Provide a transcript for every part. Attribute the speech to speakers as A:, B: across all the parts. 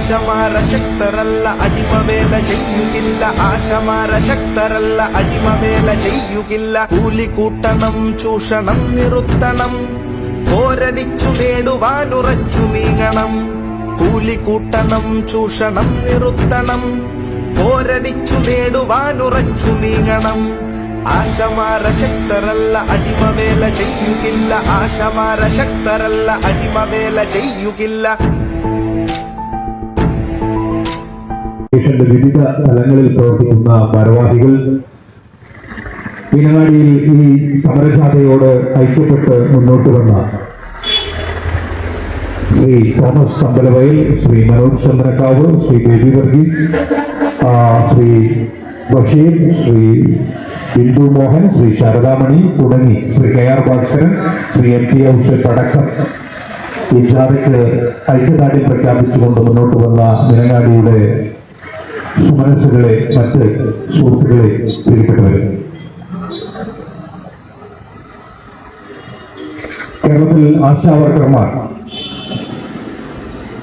A: ആശമാര ശക്തരല്ല അടിമവേല ചെയ്യുകില്ല. ആശമാര ശക്തരല്ല അടിമവേല ചെയ്യുകില്ല. കൂലി കൂട്ടണം, ചൂഷണം നിർത്തണം, പോരടിച്ചു നേടുവാനുറച്ചു നീങ്ങണം. കൂലി കൂട്ടണം, ചൂഷണം നിർത്തണം, പോരടിച്ചു നേടുവാനുറച്ചു നീങ്ങണം. ആശമാര ശക്തരല്ല അടിമവേല ചെയ്യുകില്ല. ആശമാര ശക്തരല്ല അടിമവേല ചെയ്യുകില്ല.
B: വിവിധ തലങ്ങളിൽ പ്രവർത്തിക്കുന്ന ഭാരവാഹികൾ മീനങ്ങാടിയിൽ ഈ സമരജാഥയോട് ഐക്യപ്പെട്ട് മുന്നോട്ട് വന്ന ശ്രീ തോമസ് അമ്പലവയൽ, ശ്രീ മനോജ് ചന്ദ്രക്കാവ്, ശ്രീ ബേബി വർഗീസ്, ശ്രീ ബഷീർ, ശ്രീ ബിന്ദു മോഹൻ, ശ്രീ ശാരദാമണി തുടങ്ങി ശ്രീ KR ഭാസ്കരൻ, ശ്രീ MP ഔഷധ് അടക്കം ഈ ജാഥയ്ക്ക് ഐക്യദാർഢ്യം പ്രഖ്യാപിച്ചുകൊണ്ട് മുന്നോട്ട് വന്ന മീനങ്ങാടിയുടെ സുമനസ്സുകളെ, മറ്റ് സുഹൃത്തുക്കളെ, പ്രിയപ്പെട്ടവരെ, കേരളത്തിൽ ആശാവർക്കർമാർ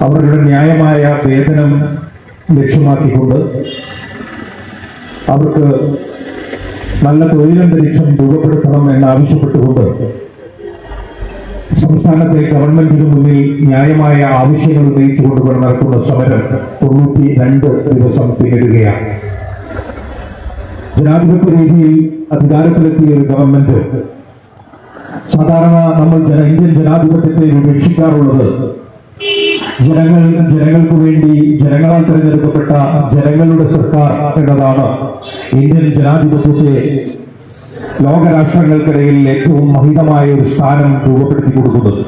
B: അവരുടെ ന്യായമായ വേതനം ലക്ഷ്യമാക്കിക്കൊണ്ട് അവർക്ക് നല്ല തൊഴിലന്തരീക്ഷം രൂപപ്പെടുത്തണം എന്നാവശ്യപ്പെട്ടുകൊണ്ട് സംസ്ഥാനത്തെ ഗവൺമെന്റിന് മുന്നിൽ ന്യായമായ ആവശ്യങ്ങൾ ഉന്നയിച്ചുകൊണ്ട് നടക്കുന്ന സമരം 92 ദിവസം പിന്നിടുകയാണ്. ജനാധിപത്യ രീതിയിൽ അധികാരത്തിലെത്തിയ ഒരു ഗവൺമെന്റ്, സാധാരണ നമ്മൾ ഇന്ത്യൻ ജനാധിപത്യത്തെ വീക്ഷിക്കാറുള്ളത് ജനങ്ങൾക്ക് വേണ്ടി ജനങ്ങളാൽ തിരഞ്ഞെടുക്കപ്പെട്ട ജനങ്ങളുടെ സർക്കാർ എന്നതാണ്. ഇന്ത്യൻ ജനാധിപത്യത്തെ ലോകരാഷ്ട്രങ്ങൾക്കിടയിൽ ഏറ്റവും മഹിതമായ ഒരു സ്ഥാനം രൂപപ്പെടുത്തി കൊടുക്കുന്നത്.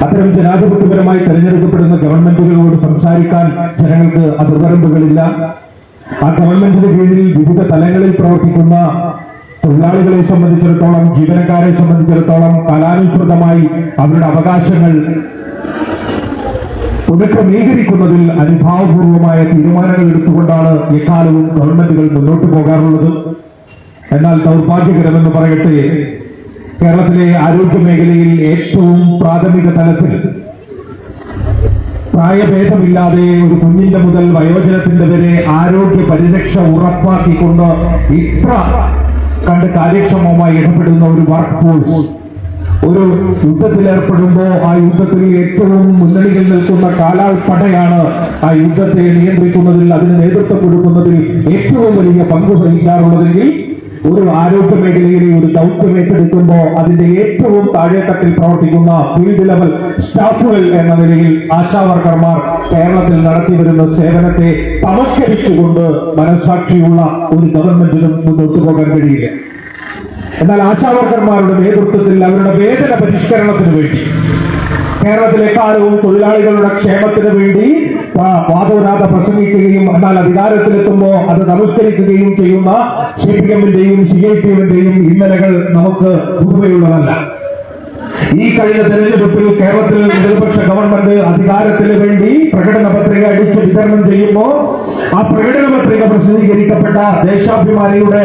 B: അത്തരം ജനാധിപത്യപരമായി തെരഞ്ഞെടുക്കപ്പെടുന്ന ഗവൺമെന്റുകളോട് സംസാരിക്കാൻ ജനങ്ങൾക്ക് അതിർവരമ്പുകളില്ല. ആ ഗവൺമെന്റിന് കീഴിൽ വിവിധ തലങ്ങളിൽ പ്രവർത്തിക്കുന്ന തൊഴിലാളികളെ സംബന്ധിച്ചിടത്തോളം, ജീവനക്കാരെ സംബന്ധിച്ചിടത്തോളം കാലാനുസൃതമായി അവരുടെ അവകാശങ്ങൾ പുനഃക്രമീകരിക്കുന്നതിൽ അനുഭാവപൂർവമായ തീരുമാനങ്ങൾ എടുത്തുകൊണ്ടാണ് എക്കാലവും ഗവൺമെന്റുകൾ മുന്നോട്ട് പോകാറുള്ളത്. എന്നാൽ ദൗർഭാഗ്യകരമെന്ന് പറയട്ടെ, കേരളത്തിലെ ആരോഗ്യ മേഖലയിൽ ഏറ്റവും പ്രാഥമിക തലത്തിൽ പ്രായഭേദമില്ലാതെ ഒരു കുഞ്ഞിന്റെ മുതൽ വയോജനത്തിന്റെ വരെ ആരോഗ്യ പരിരക്ഷ ഉറപ്പാക്കിക്കൊണ്ട് ഇത്ര കണ്ട് കാര്യക്ഷമമായി ഇടപെടുന്ന ഒരു വർക്ക് ഫോഴ്സ് ഒരു യുദ്ധത്തിലേർപ്പെടുമ്പോൾ ആ യുദ്ധത്തിൽ ഏറ്റവും മുന്നണിയിൽ നിൽക്കുന്ന കാലാൾപ്പടയാണ് ആ യുദ്ധത്തെ നിയന്ത്രിക്കുന്നതിൽ, അതിന് നേതൃത്വം കൊടുക്കുന്നതിൽ ഏറ്റവും വലിയ പങ്ക് വഹിക്കാറുള്ളതെങ്കിൽ, ഒരു ആരോഗ്യ മേഖലയിലെ ഒരു ദൗത്യം ഏറ്റെടുക്കുമ്പോൾ അതിന്റെ ഏറ്റവും താഴെത്തട്ടിൽ പ്രവർത്തിക്കുന്ന ഫീൽഡ് ലെവൽ സ്റ്റാഫുകൾ എന്ന നിലയിൽ ആശാവർക്കർമാർ കേരളത്തിൽ നടത്തിവരുന്ന സേവനത്തെ തമസ്കരിച്ചുകൊണ്ട് മനസാക്ഷിയുള്ള ഒരു ഗവൺമെന്റിനും മുന്നോട്ട് പോകാൻ കഴിയില്ല. എന്നാൽ ആശാവർക്കർമാരുടെ നേതൃത്വത്തിൽ അവരുടെ വേതന പരിഷ്കരണത്തിന് വേണ്ടി, കേരളത്തിലെ കാലവും തൊഴിലാളികളുടെ ക്ഷേമത്തിന് വേണ്ടി വാദോരാത പ്രസംഗിക്കുകയും എന്നാൽ അധികാരത്തിലെത്തുമ്പോൾ അത് നമസ്കരിക്കുകയും ചെയ്യുന്ന CPM-ന്റെയും CIPM-ന്റെയും ഇന്നലകൾ നമുക്ക് പുതുമയുള്ളതല്ല. ഈ കഴിഞ്ഞ തെരഞ്ഞെടുപ്പിൽ കേരളത്തിൽ ഇടതുപക്ഷ ഗവൺമെന്റ് അധികാരത്തിന് വേണ്ടി പ്രകടന പത്രിക അടിച്ച് വിതരണം ചെയ്യുമ്പോൾ ആ പ്രകടന പത്രിക പ്രസിദ്ധീകരിക്കപ്പെട്ട ദേശാഭിമാനിയുടെ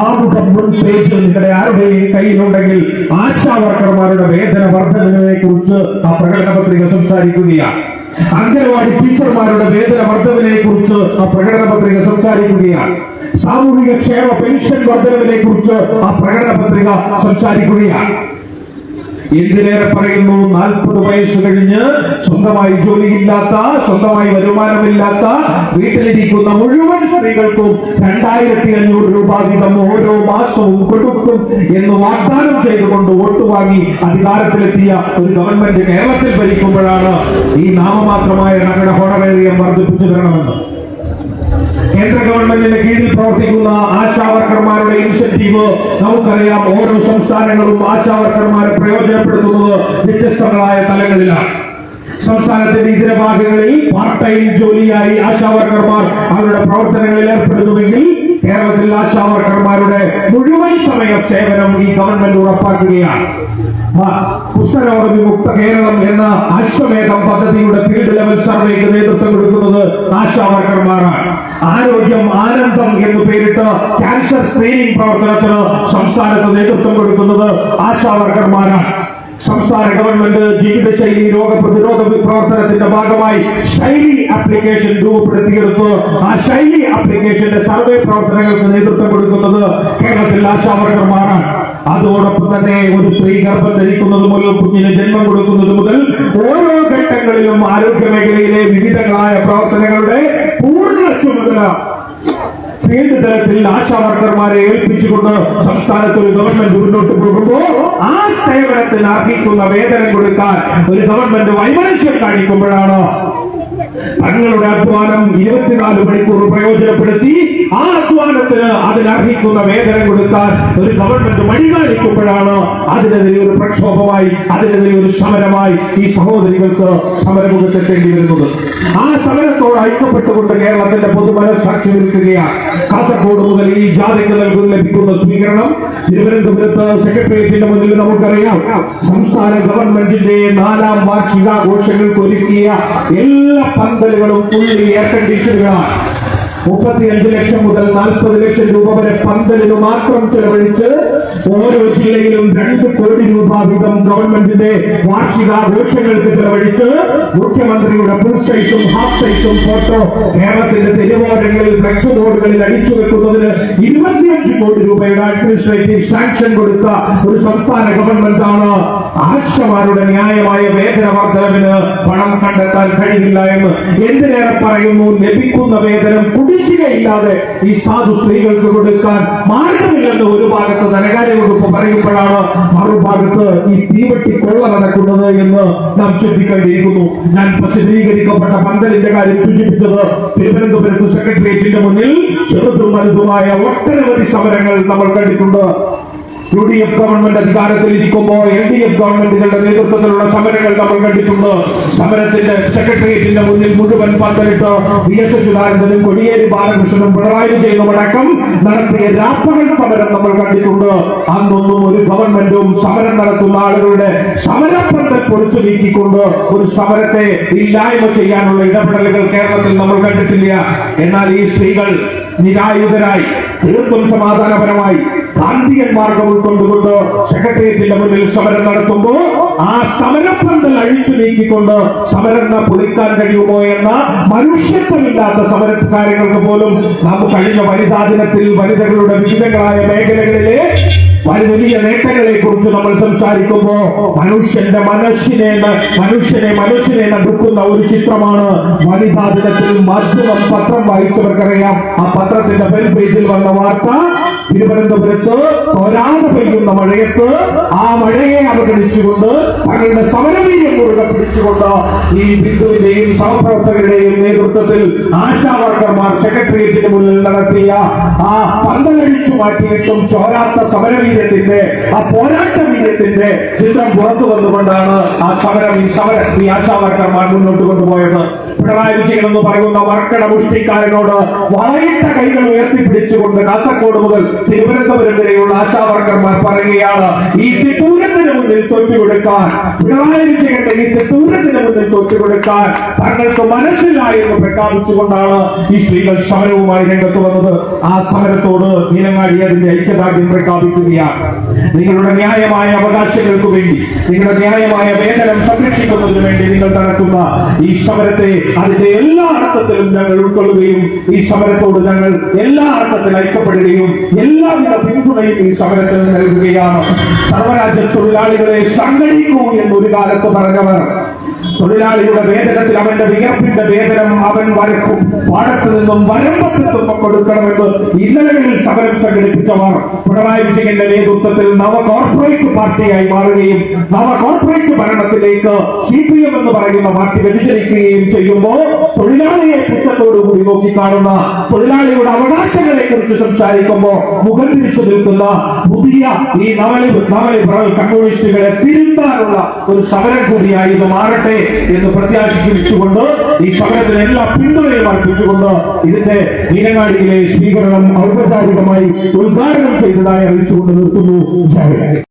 B: ആമുഖം മുൻ പേജ് നിങ്ങളുടെ ആരുടെയും കയ്യിലുണ്ടെങ്കിൽ ആശാവർക്കർമാരുടെ വേതന വർധനവിനെ കുറിച്ച് ആ പ്രകടന പത്രിക സംസാരിക്കുകയാണ്. അംഗനവാടി ടീച്ചർമാരുടെ വേതന വർധനവിനെ കുറിച്ച് ആ പ്രകടന പത്രിക സംസാരിക്കുകയാണ്. സാമൂഹിക ക്ഷേമ പെൻഷൻ വർധനവിനെ കുറിച്ച് ആ പ്രകടന പത്രിക സംസാരിക്കുകയാണ്. എന്തിനേറെ പറയുന്നു, 40 വയസ്സ് കഴിഞ്ഞ് സ്വന്തമായി ജോലിയില്ലാത്ത, സ്വന്തമായി വരുമാനമില്ലാത്ത വീട്ടിലിരിക്കുന്ന മുഴുവൻ സ്ത്രീകൾക്കും 2500 രൂപ വീതം ഓരോ മാസവും കൊടുക്കും എന്ന് വാഗ്ദാനം ചെയ്തുകൊണ്ട് വോട്ട് വാങ്ങി അധികാരത്തിലെത്തിയ ഒരു ഗവൺമെന്റ് കേരളത്തിൽ ഭരിക്കുമ്പോഴാണ് ഈ നാമമാത്രമായ ഞങ്ങളുടെ ഹോണറേറിയം വർദ്ധിപ്പിച്ചു തരണമെന്ന് കേന്ദ്ര ഗവൺമെന്റിന്റെ കീഴിൽ പ്രവർത്തിക്കുന്ന ആശാവർക്കർമാരുടെ ഇൻസെന്റീവ് നമുക്കറിയാം. ഓരോ സംസ്ഥാനങ്ങളും ആശാവർക്കർമാരെ പ്രയോജനപ്പെടുത്തുന്നത് വ്യത്യസ്തങ്ങളായ തലങ്ങളിലാണ്. സംസ്ഥാനത്തിന്റെ ഇതര ഭാഗങ്ങളിൽ പാർട്ട് ടൈം ജോലിയായി ആശാവർക്കർമാർ അവരുടെ പ്രവർത്തനങ്ങളിൽ ഏർപ്പെടുന്നുവെങ്കിൽ കേരളത്തിൽ ആശാവർക്കർമാരുടെ മുഴുവൻ സമയ സേവനം ഈ ഗവൺമെന്റ് ഉറപ്പാക്കുകയാണ്. കുഷ്ഠരോഗ വിമുക്ത കേരളം എന്ന അശ്വമേധം പദ്ധതിയുടെ ഫീൽഡ് ലെവൽ സർവേക്ക് നേതൃത്വം കൊടുക്കുന്നത് ആശാവർക്കർമാരാണ്. ആരോഗ്യം ആനന്ദം എന്ന് പേരിട്ട് ക്യാൻസർ സ്ക്രീനിംഗ് പ്രവർത്തനത്തിന് സംസ്ഥാനത്ത് നേതൃത്വം കൊടുക്കുന്നത് ആശാവർക്കർമാരാണ്. സംസ്ഥാന ഗവൺമെന്റ് ജീവിതശൈലി രോഗപ്രതിരോധ പ്രവർത്തനത്തിന്റെ ഭാഗമായി ശൈലി ആപ്ലിക്കേഷൻ രൂപപ്പെടുത്തിയെടുത്ത് ആ ശൈലി ആപ്ലിക്കേഷന്റെ സർവേ പ്രവർത്തനങ്ങൾക്ക് നേതൃത്വം കൊടുക്കുന്നത് കേരളത്തിൽ ആശാവർക്കർമാരാണ്. അതോടൊപ്പം തന്നെ ഒരു സ്ത്രീ ഗർഭം ധരിക്കുന്നത് മുതൽ കുഞ്ഞിന് ജന്മം കൊടുക്കുന്നത് മുതൽ ഓരോ ഘട്ടങ്ങളിലും ആരോഗ്യ മേഖലയിലെ വിവിധങ്ങളായ പ്രവർത്തനങ്ങളുടെ പൂർണ്ണ ചുമതല ഫീൽഡ് തലത്തിൽ ആശാവർക്കർമാരെ ഏൽപ്പിച്ചുകൊണ്ട് സംസ്ഥാനത്ത് ഒരു ഗവൺമെന്റ് മുന്നോട്ട് പോകുമ്പോൾ ആ സേവനത്തിന് അർഹിക്കുന്ന വേതനം കൊടുക്കാൻ ഒരു ഗവൺമെന്റ് വൈമനസ്യം കാണിക്കുമ്പോഴാണ് തങ്ങളുടെ അധ്വാനം 24 മണിക്കൂർ പ്രയോജനപ്പെടുത്തി ആ അധ്വാനത്തിന് അതിനർഹിക്കുന്ന വേതനം കൊടുക്കാൻ ഒരു ഗവൺമെന്റ് മടി കാണിക്കുമ്പോഴാണ് അതിനെതിരെ ഒരു പ്രക്ഷോഭമായി, അതിനെതിരെ ഒരു സമരമായി ഈ സഹോദരികൾക്ക് സമരമുഖത്തെത്തേണ്ടി വരുന്നത്. ആ സമരത്തോട് ഐക്യപ്പെട്ടുകൊണ്ട് കേരളത്തിന്റെ പൊതുമനസ്സാക്ഷി നിൽക്കുകയാണ്. കാസർഗോഡ് മുതൽ ഈ ജാഥയ്ക്ക് ലഭിക്കുന്ന സ്വീകരണം തിരുവനന്തപുരത്ത് സെക്രട്ടേറിയറ്റിന്റെ മുന്നിൽ നമുക്കറിയാം. സംസ്ഥാന ഗവൺമെന്റിന്റെ 4ാം വാർഷികാഘോഷങ്ങൾക്ക് ഒരുക്കിയ എല്ലാ പന്തലുകളും ഫുള്ളി എയർ കണ്ടീഷനുകളാണ്. 35 ലക്ഷം മുതൽ 40 ലക്ഷം രൂപ വരെ പന്തലിന് മാത്രം ചെലവഴിച്ച് ഓരോ ജില്ലയിലും 2 കോടി രൂപ വീതം ഗവൺമെന്റിന്റെ വാർഷികാഘോഷങ്ങൾക്ക് ചെലവഴിച്ച് മുഖ്യമന്ത്രിയുടെ ഫുൾ സൈസും ഹാഫ് സൈസും ഫോട്ടോ കേരളത്തിന്റെ തെരുവോരങ്ങളിൽ ഫ്ലെക്സ് ബോർഡുകളിൽ അടിച്ചു വെക്കുന്നതിന് 25 കോടി രൂപയുടെ അഡ്മിനിസ്ട്രേറ്റീവ് സാങ്ഷൻ കൊടുത്ത ഒരു സംസ്ഥാന ഗവൺമെന്റ് ആണ്. ആശമാരുടെ ന്യായമായ വേതന വർധനവിന് പണം കണ്ടെത്താൻ കഴിയില്ല എന്ന് എന്തിനേറെ പറയുന്നു. ലഭിക്കുന്ന വേതനം കുടിശ്ശികയില്ലാതെ ഈ സാധു സ്ത്രീകൾക്ക് കൊടുക്കാൻ മാർഗമില്ലെന്ന് ഒരു ഭാഗത്ത് ധനകാര്യ വകുപ്പ് പറയുമ്പോഴാണ് മറുഭാഗത്ത് ഈ തീവെട്ടി കൊള്ള നടക്കുന്നത് എന്ന് നാം ശ്രദ്ധിക്കേണ്ടിയിരിക്കുന്നു. ഞാൻ പ്രസിദ്ധീകരിക്കപ്പെട്ട പന്തലിന്റെ കാര്യം സൂചിപ്പിച്ചത് തിരുവനന്തപുരത്ത് സെക്രട്ടേറിയറ്റിന്റെ മുന്നിൽ ചെറുതും വലുതുമായ ഒട്ടനവധി സമരങ്ങൾ നമ്മൾ കണ്ടിട്ടുണ്ട്. UDF ഗവൺമെന്റ് അധികാരത്തിൽ ഇരിക്കുമ്പോൾ LDF ഗവൺമെന്റുകളുടെ നേതൃത്വത്തിലുള്ള സമരങ്ങൾ നമ്മൾ കണ്ടിട്ടുണ്ട്. സമരത്തിന്റെ സെക്രട്ടേറിയറ്റിന്റെ മുന്നിൽ മുഴുവൻ പന്തലിട്ട് VS അച്യുതാനന്ദനും കോടിയേരി ബാലകൃഷ്ണനും പിണറായി വിജയനും അടക്കം നടത്തിയ രാപ്പകൽ സമരം നമ്മൾ കണ്ടിട്ടുണ്ട്. അന്നൊന്നും ഒരു ഗവൺമെന്റും സമരം നടത്തുന്ന ആളുകളുടെ സമരപ്പന്തൽ പൊളിച്ചു നീക്കിക്കൊണ്ട് ഒരു സമരത്തെ ഇല്ലായ്മ ചെയ്യാനുള്ള ഇടപെടലുകൾ കേരളത്തിൽ നമ്മൾ കണ്ടിട്ടില്ല. എന്നാൽ ഈ സ്ത്രീകൾ നിരായുധരായി തീർത്തും സമാധാനപരമായി ഗാന്ധിയൻ മാർഗം ഉൾക്കൊണ്ടുകൊണ്ട് സെക്രട്ടേറിയറ്റിന്റെ മുന്നിൽ സമരം നടത്തുമ്പോൾ ആ സമരപ്പന്തൽ അഴിച്ചു നീക്കിക്കൊണ്ട് സമരം പൊളിക്കാൻ കഴിയുമോ എന്ന മനുഷ്യത്വമില്ലാത്ത സമരക്കാര്യങ്ങൾക്ക് പോലും നാം കഴിഞ്ഞ വനിതാ ദിനത്തിൽ വനിതകളുടെ വിവിധങ്ങളായ മേഖലകളിലെ വലിയ നേട്ടങ്ങളെ കുറിച്ച് നമ്മൾ സംസാരിക്കുമ്പോൾ മനുഷ്യനെ നടുക്കുന്ന ഒരു ചിത്രമാണ് വനിതാ ദിനത്തിൽ മാധ്യമം പത്രം വായിച്ചവർക്കറിയാം. ആ പത്രത്തിന്റെ ഫ്രണ്ട് പേജിൽ വന്ന വാർത്ത തിരുവനന്തപുരത്ത് തോരാതെ പെയ്യുന്ന മഴയത്ത് ആ മഴയെ അവഗണിച്ചുകൊണ്ട് തങ്ങളുടെ സമരവീര്യം മുറുകെ പിടിച്ചുകൊണ്ട് ഈ ബിന്ദുവിന്റെയും സഹപ്രവർത്തകരുടെയും നേതൃത്വത്തിൽ ആശാവർക്കർമാർ സെക്രട്ടേറിയറ്റിന് മുന്നിൽ നടത്തിയ ആ പന്തലഴിച്ചു മാറ്റിയിട്ടും ചോരാത്ത സമരവീര്യത്തിന്റെ ആ പോരാട്ട വീര്യത്തിന്റെ ചിത്രം പുറത്തു വന്നുകൊണ്ടാണ് ഈ ആശാവർക്കർമാർ മുന്നോട്ട് കൊണ്ടുപോയത്. പിണറായി വിജയൻ എന്ന് പറയുന്ന വർക്കട മുഷ്ടിക്കാരനോട് വളയിട്ട കൈകൾ ഉയർത്തിപ്പിടിച്ചുകൊണ്ട് കാസർഗോഡ് മുതൽ തിരുവനന്തപുരം വരെയുള്ള ആശാവർക്കർമാർ പറയുകയാണ് ഈ തിട്ടൂരത്തിന് മുന്നിൽ തോറ്റുകൊടുക്കാൻ, പിണറായി വിജയന്റെ ഈ തിട്ടൂരത്തിന് മുന്നിൽ തോറ്റുകൊടുക്കാൻ തങ്ങൾക്ക് മനസ്സില്ല എന്ന് പ്രഖ്യാപിച്ചുകൊണ്ടാണ് ഈ സ്ത്രീകൾ സമരവുമായി രംഗത്ത് വന്നത്. ആ സമരത്തോട് മീനങ്ങാടി അതിന്റെ ഐക്യദാർഢ്യം പ്രഖ്യാപിക്കുകയാണ്. നിങ്ങളുടെ ന്യായമായ അവകാശങ്ങൾക്ക് വേണ്ടി, നിങ്ങളുടെ ന്യായമായ വേതനം സംരക്ഷിക്കുന്നതിന് വേണ്ടി നിങ്ങൾ നടത്തുന്ന ഈ സമരത്തെ അതിന്റെ എല്ലാ അർത്ഥത്തിലും ഞങ്ങൾ ഉൾക്കൊള്ളുകയും ഈ സമരത്തോട് ഞങ്ങൾ എല്ലാ അർത്ഥത്തിൽ ഐക്യപ്പെടുകയും എല്ലാവിധ പിന്തുണയും ഈ സമരത്തിൽ നൽകുകയാണ്. സർവരാജ്യ തൊഴിലാളികളെ സംഘടിക്കൂ എന്നൊരു കാലത്ത് പറഞ്ഞവർ തൊഴിലാളിയുടെ വേതനത്തിൽ അവന്റെ വിയർപ്പിന്റെ വേതനം അവൻ വരക്കും പാടത്ത് നിന്നും വരമ്പത്തെത്തുമ്പോൾ കൊടുക്കണമെന്ന് ഇന്നലകളിൽ സമരം സംഘടിപ്പിച്ചവർ പിണറായി വിജയന്റെ നേതൃത്വത്തിൽ നവ കോർപ്പറേറ്റ് പാർട്ടിയായി മാറുകയും നവ കോർപ്പറേറ്റ് ഭരണത്തിലേക്ക് CPM എന്ന് പറയുന്ന പാർട്ടി വ്യതിചലിക്കുകയും ചെയ്യുമ്പോൾ തൊഴിലാളിയെ പുച്ഛത്തോടുകൂടി നോക്കിക്കാണുന്ന, തൊഴിലാളിയുടെ അവകാശങ്ങളെ കുറിച്ച് സംസാരിക്കുമ്പോൾ മുഖം തിരിച്ചു നിൽക്കുന്ന പുതിയ ഈ നവലിബറൽ കമ്മ്യൂണിസ്റ്റുകളെ തിരുത്താനുള്ള ഒരു സമരം കൂടിയായി ഇത് മാറട്ടെ എന്ന് പ്രത്യാശിച്ചുകൊണ്ട് ഈ സമരത്തിന് എല്ലാ പിന്തുണയും അർപ്പിച്ചുകൊണ്ട് ഇതിന്റെ മീനങ്ങാടിയിലെ സ്വീകരണം ഔപചാരികമായി ഉദ്ഘാടനം ചെയ്തതായി അറിയിച്ചുകൊണ്ട് നിർത്തുന്നു.